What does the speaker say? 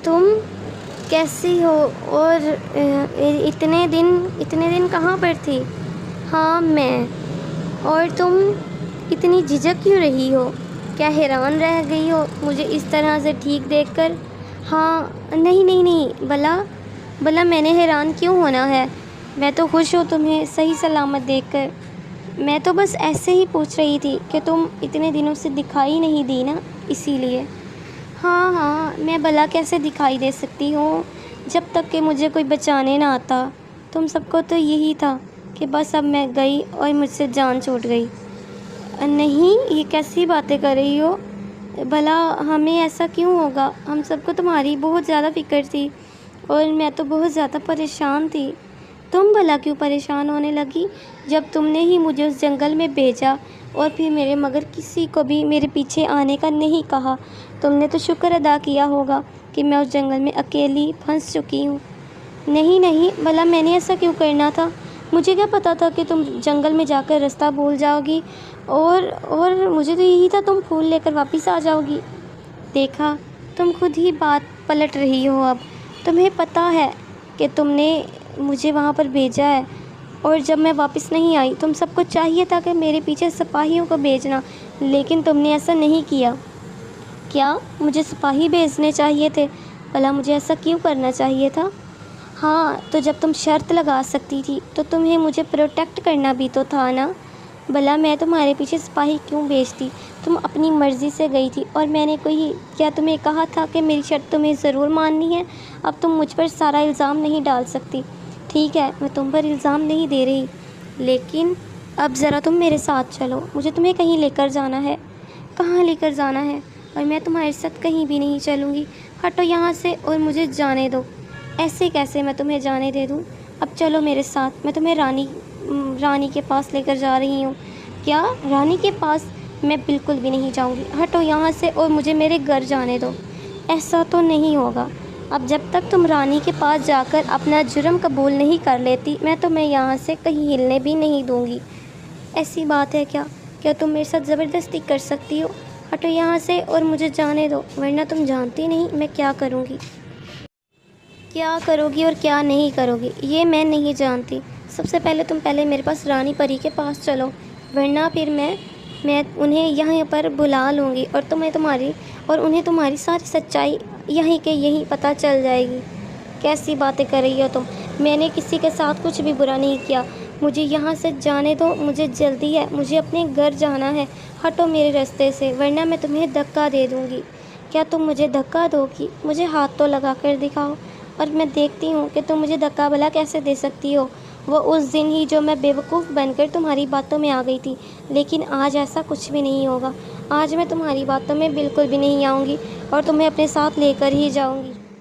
تم کیسی ہو؟ اور اتنے دن کہاں پر تھی؟ ہاں میں۔ اور تم اتنی جھجک کیوں رہی ہو؟ کیا حیران رہ گئی ہو مجھے اس طرح سے ٹھیک دیکھ کر؟ ہاں نہیں، بلا میں نے حیران کیوں ہونا ہے؟ میں تو خوش ہوں تمہیں صحیح سلامت دیکھ کر۔ میں تو بس ایسے ہی پوچھ رہی تھی کہ تم اتنے دنوں سے دکھائی نہیں دی نا، اسی لیے۔ ہاں میں بھلا کیسے دکھائی دے سکتی ہوں جب تک کہ مجھے کوئی بچانے نہ آتا۔ تم سب کو تو یہی تھا کہ بس اب میں گئی اور مجھ سے جان چھوٹ گئی۔ نہیں، یہ کیسی باتیں کر رہی ہو؟ بھلا ہمیں ایسا کیوں ہوگا؟ ہم سب کو تمہاری بہت زیادہ فکر تھی اور میں تو بہت زیادہ پریشان تھی۔ تم بھلا کیوں پریشان ہونے لگی جب تم نے ہی مجھے اس جنگل میں بھیجا اور پھر میرے مگر کسی کو بھی میرے پیچھے آنے کا نہیں کہا؟ تم نے تو شکر ادا کیا ہوگا کہ میں اس جنگل میں اکیلی پھنس چکی ہوں۔ نہیں، بھلا میں نے ایسا کیوں کرنا تھا؟ مجھے کیا پتا تھا کہ تم جنگل میں جا کر راستہ بھول جاؤ گی، اور مجھے تو یہی تھا تم پھول لے کر واپس آ جاؤ گی۔ دیکھا، تم خود ہی بات پلٹ رہی ہو اب۔ تمہیں پتا ہے کہ تم نے مجھے وہاں پر بھیجا ہے، اور جب میں واپس نہیں آئی تم سب کو چاہیے تھا کہ میرے پیچھے سپاہیوں کو بھیجنا، لیکن تم نے ایسا نہیں کیا۔ کیا مجھے سپاہی بھیجنے چاہیے تھے؟ بھلا مجھے ایسا کیوں کرنا چاہیے تھا؟ ہاں تو جب تم شرط لگا سکتی تھی تو تمہیں مجھے پروٹیکٹ کرنا بھی تو تھا نا۔ بھلا میں تمہارے پیچھے سپاہی کیوں بھیجتی؟ تم اپنی مرضی سے گئی تھی، اور میں نے کیا تمہیں کہا تھا کہ میری شرط تمہیں ضرور ماننی ہے؟ اب تم مجھ پر سارا الزام نہیں ڈال سکتی۔ ٹھیک ہے، میں تم پر الزام نہیں دے رہی، لیکن اب ذرا تم میرے ساتھ چلو، مجھے تمہیں کہیں لے کر جانا ہے۔ کہاں لے کر جانا ہے؟ اور میں تمہارے ساتھ کہیں بھی نہیں چلوں گی۔ ہٹو یہاں سے اور مجھے جانے دو۔ ایسے کیسے میں تمہیں جانے دے دوں؟ اب چلو میرے ساتھ، میں تمہیں رانی کے پاس لے کر جا رہی ہوں۔ کیا رانی کے پاس؟ میں بالکل بھی نہیں جاؤں گی۔ ہٹو یہاں سے اور مجھے میرے گھر جانے دو۔ ایسا تو نہیں ہوگا۔ اب جب تک تم رانی کے پاس جا کر اپنا جرم قبول نہیں کر لیتی، میں تمہیں یہاں سے کہیں ہلنے بھی نہیں دوں گی۔ ایسی بات ہے کیا تم میرے ساتھ زبردستی کر سکتی ہو؟ ہٹو یہاں سے اور مجھے جانے دو، ورنہ تم جانتی نہیں میں کیا کروں گی۔ کیا کرو گی اور کیا نہیں کرو گی یہ میں نہیں جانتی۔ سب سے پہلے تم میرے پاس رانی پری کے پاس چلو، ورنہ پھر میں انہیں یہیں پر بلا لوں گی، اور انہیں تمہاری ساری سچائی یہیں کے یہیں پتہ چل جائے گی۔ کیسی باتیں کر رہی ہو تم؟ میں نے کسی کے ساتھ کچھ بھی برا نہیں کیا۔ مجھے یہاں سے جانے دو، مجھے جلدی ہے، مجھے اپنے گھر جانا ہے۔ ہٹو میرے راستے سے، ورنہ میں تمہیں دھکا دے دوں گی۔ کیا تم مجھے دھکا دو گی؟ مجھے ہاتھ تو لگا کر دکھاؤ، اور میں دیکھتی ہوں کہ تم مجھے دھکا بھلا کیسے دے سکتی ہو۔ وہ اس دن ہی جو میں بیوقوف بن کر تمہاری باتوں میں آ گئی تھی، لیکن آج ایسا کچھ بھی نہیں ہوگا۔ آج میں تمہاری باتوں میں بالکل بھی نہیں آؤں گی، اور تمہیں اپنے ساتھ لے کر ہی جاؤں گی۔